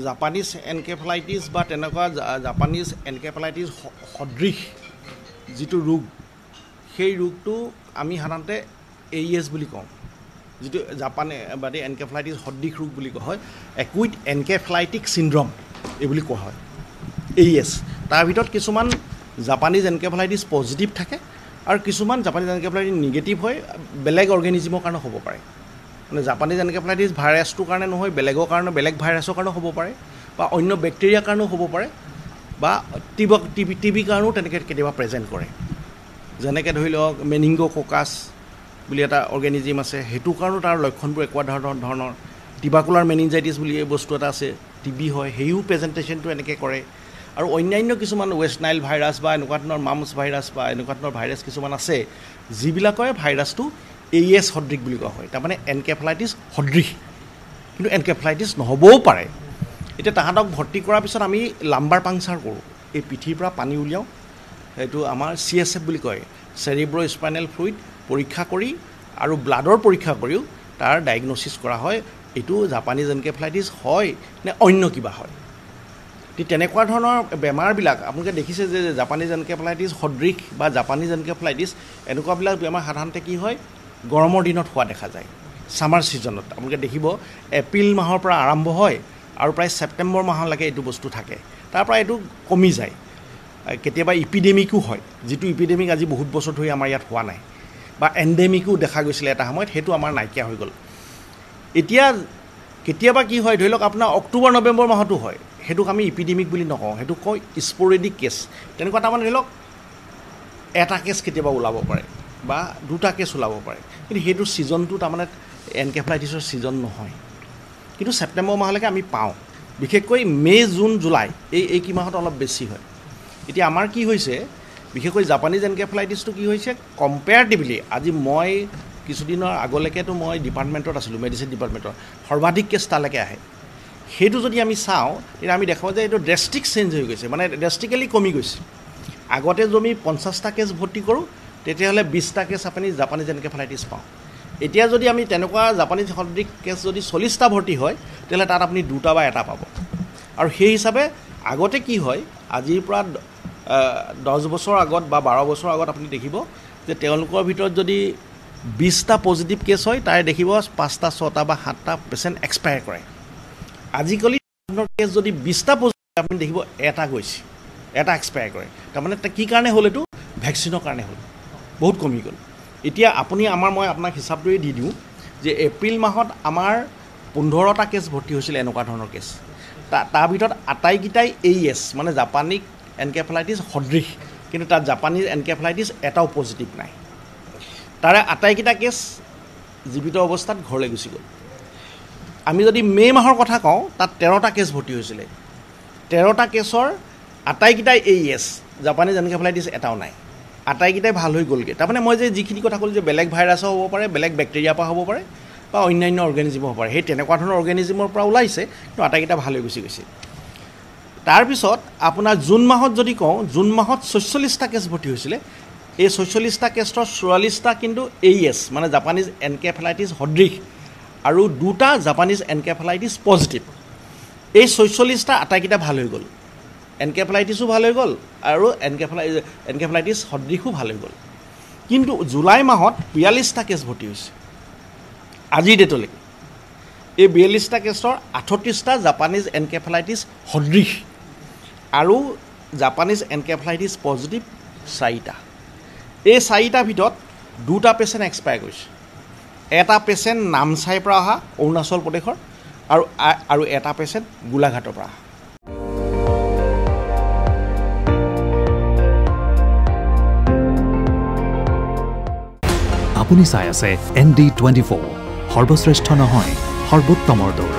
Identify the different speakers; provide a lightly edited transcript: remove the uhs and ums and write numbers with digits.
Speaker 1: Japanese encephalitis বা তেনেকুৱা Japanese encephalitis সদৃশ যিটো ৰোগ সেই ৰোগটো আমি সাধাৰণতে AES বুলি কওঁ যিটো জাপানী এনকেফেলাইটিছ সদৃশ ৰোগ বুলি কোৱা হয় একুইট এনকেফেলাইটিক চিনড্ৰম এই বুলি কোৱা হয় AES তাৰ ভিতৰত কিছুমান জাপানিজ এনকেফেলাইটিছ পজিটিভ থাকে আৰু কিছুমান জাপানিজ এনকেফেলাইটিছ নিগেটিভ হয় বেলেগ অৰ্গেনিজমৰ কাৰণে হ'ব পাৰে মানে জাপানিজ এনকেফেলাইটিছ ভাইৰাছটোৰ কাৰণে নহয় বেলেগৰ কাৰণে বেলেগ ভাইৰাছৰ কাৰণেও হ'ব পাৰে বা অন্য বেক্টেৰিয়াৰ কাৰণেও হ'ব পাৰে বা টিবি কাৰণেও তেনেকৈ কেতিয়াবা প্ৰেজেণ্ট কৰে যেনেকৈ ধৰি লওক মেনিংগোককাছ বুলি এটা অৰ্গেনিজিম আছে সেইটো কাৰণেও তাৰ লক্ষণবোৰ একোৱা ধৰণৰ টিবাকুলাৰ মেনিঞ্জাইটিছ বুলি এই বস্তু এটা আছে টিবি হয় সেইও প্ৰেজেণ্টেশ্যনটো এনেকৈ কৰে আৰু অন্যান্য কিছুমান ৱেষ্ট নাইল ভাইৰাছ বা এনেকুৱা ধৰণৰ মামছ ভাইৰাছ বা এনেকুৱা ধৰণৰ ভাইৰাছ কিছুমান আছে যিবিলাকৰ ভাইৰাছটো AES সদৃশ বুলি কোৱা হয় তাৰমানে এনকেফেলাইটিছ সদৃশ কিন্তু এনকেফেলাইটিছ নহ'বও পাৰে এতিয়া তাহাঁতক ভৰ্তি কৰাৰ পিছত আমি লাম্বাৰ পাংচাৰ কৰোঁ এই পিঠিৰ পৰা পানী উলিয়াওঁ এইটো আমাৰ CSF বুলি কয় চেৰিব্ৰো স্পাইনেল ফ্লুইড পৰীক্ষা কৰি আৰু ব্লাডৰ পৰীক্ষা কৰিও তাৰ ডায়েগন'চিছ কৰা হয় এইটো জাপানিজ এনকেফেলাইটিছ হয় নে অন্য কিবা হয় তেনেকুৱা ধৰণৰ বেমাৰবিলাক আপোনালোকে দেখিছে যে জাপানিজ এনকেফেলাইটিছ সদৃশ বা জাপানিজ এনকেফেলাইটিছ এনেকুৱাবিলাক বেমাৰ সাধাৰণতে কি হয় গৰমৰ দিনত হোৱা দেখা যায় ছামাৰ ছিজনত আপোনালোকে দেখিব এপ্ৰিল মাহৰ পৰা আৰম্ভ হয় আৰু প্ৰায় ছেপ্টেম্বৰ মাহলৈকে এইটো বস্তু থাকে তাৰ পৰা এইটো কমি যায় কেতিয়াবা ইপিডেমিকো হয় যিটো ইপিডেমিক আজি বহুত বছৰ ধৰি আমাৰ ইয়াত হোৱা নাই বা এণ্ডেমিকো দেখা গৈছিলে এটা সময়ত সেইটো আমাৰ নাইকিয়া হৈ গ'ল এতিয়া কেতিয়াবা কি হয় ধৰি লওক আপোনাৰ অক্টোবৰ নৱেম্বৰ মাহতো হয় সেইটোক আমি ইপিডেমিক বুলি নকওঁ সেইটো কয় স্পৰেডিক কেছ তেনেকুৱা তাৰমানে ধৰি লওক এটা কেছ কেতিয়াবা ওলাব পাৰে বা দুটা কেছ ওলাব পাৰে কিন্তু সেইটো ছিজনটো তাৰমানে এনকেফেলাইটিছৰ ছিজন নহয় কিন্তু ছেপ্টেম্বৰ মাহলৈকে আমি পাওঁ বিশেষকৈ মে' জুন জুলাই এই কি মাহত অলপ বেছি হয় এতিয়া আমাৰ কি হৈছে বিশেষকৈ জাপানিজ এনকেফেলাইটিছটো কি হৈছে কম্পেয়াৰটিভলি আজি মই কিছুদিনৰ আগলৈকেতো মই ডিপাৰ্টমেণ্টত আছিলোঁ মেডিচিন ডিপাৰ্টমেণ্টত সৰ্বাধিক কেছ তালৈকে আহে সেইটো যদি আমি চাওঁ তেতিয়া আমি দেখাওঁ যে এইটো ড্ৰেষ্টিক চেঞ্জ হৈ গৈছে মানে ড্ৰেষ্টিকেলি কমি গৈছে আগতে যদি আমি 50টা কেছ ভৰ্তি কৰোঁ তেতিয়াহ'লে 20টা কেছ আপুনি জাপানিজ এনকেফেলাইটিছ পাওঁ এতিয়া যদি আমি তেনেকুৱা জাপানিজ সদৃশ কেছ যদি 40টা ভৰ্তি হয় তেতিয়াহ'লে তাত আপুনি 2টা বা 1টা পাব আৰু সেই হিচাপে আগতে কি হয় আজিৰ পৰা 10 বছৰ আগত বা 12 বছৰ আগত আপুনি দেখিব যে তেওঁলোকৰ ভিতৰত যদি 20টা পজিটিভ কেছ হয় তাৰে দেখিব 5টা 6টা বা 7টা পেচেণ্ট এক্সপায়াৰ কৰে আজিকালি কেছ যদি 20টা পজিটিভ আপুনি দেখিব এটা গৈছে এটা এক্সপায়াৰ কৰে তাৰমানে কি কাৰণে হ'ল এইটো ভেকচিনৰ কাৰণে হ'ল বহুত কমি গ'ল এতিয়া আপুনি মই আপোনাক হিচাপটোৱে দি দিওঁ যে এপ্ৰিল মাহত আমাৰ 15টা কেছ ভৰ্তি হৈছিল এনেকুৱা ধৰণৰ কেছ তাৰ ভিতৰত আটাইকেইটাই AES মানে জাপানিক এনকেফেলাইটিছ সদৃশ কিন্তু তাত জাপানিজ এনকেফেলাইটিছ এটাও পজিটিভ নাই তাৰে আটাইকেইটা কেছ জীৱিত অৱস্থাত ঘৰলৈ গুচি গ'ল আমি যদি মে' মাহৰ কথা কওঁ তাত 13টা কেছ ভৰ্তি হৈছিলে 13টা কেছৰ আটাইকেইটাই AES জাপানিজ এনকেফেলাইটিছ এটাও নাই আটাইকেইটাই ভাল হৈ গ'লগৈ তাৰমানে মই যে যিখিনি কথা ক'লোঁ যে বেলেগ ভাইৰাছৰ হ'ব পাৰে বেলেগ বেক্টেৰিয়াৰ পৰা হ'ব পাৰে বা অন্যান্য অৰ্গেনিজিমৰ হ'ব পাৰে সেই তেনেকুৱা ধৰণৰ অৰ্গেনিজিমৰ পৰা ওলাইছে কিন্তু আটাইকেইটা ভাল হৈ গুচি গৈছে তাৰপিছত আপোনাৰ জুন মাহত যদি কওঁ জুন মাহত 46টা কেছ ভৰ্তি হৈছিলে এই 46টা কেছৰ 44টা কিন্তু AES মানে জাপানিজ এনকেফেলাইটিছ সদৃশ আৰু 2টা জাপানিজ এনকেফেলাইটিছ পজিটিভ এই 46টা আটাইকেইটা ভাল হৈ গ'ল এনকেফেলাইটিছো ভাল হৈ গ'ল আৰু এনকেফেলাইটিছ সদৃশো ভাল হৈ গ'ল কিন্তু জুলাই মাহত 42টা কেছ ভৰ্তি হৈছে আজিৰ ডেটলৈকে এই 42টা কেছৰ 38টা জাপানিজ এনকেফেলাইটিছ সদৃশ আৰু জাপানিজ এনকেফেলাইটিছ পজিটিভ 4টা এই 4টাৰ ভিতৰত 2টা পেচেণ্ট এক্সপায়াৰ কৰিছে এটা পেচেণ্ট নামচাইৰ পৰা অহা অৰুণাচল প্ৰদেশৰ আৰু এটা পেচেণ্ট গোলাঘাটৰ পৰা অহা
Speaker 2: আপুনি চাই আছে ND24 সৰ্বশ্ৰেষ্ঠ নহয় সৰ্বোত্তমৰ দৌৰ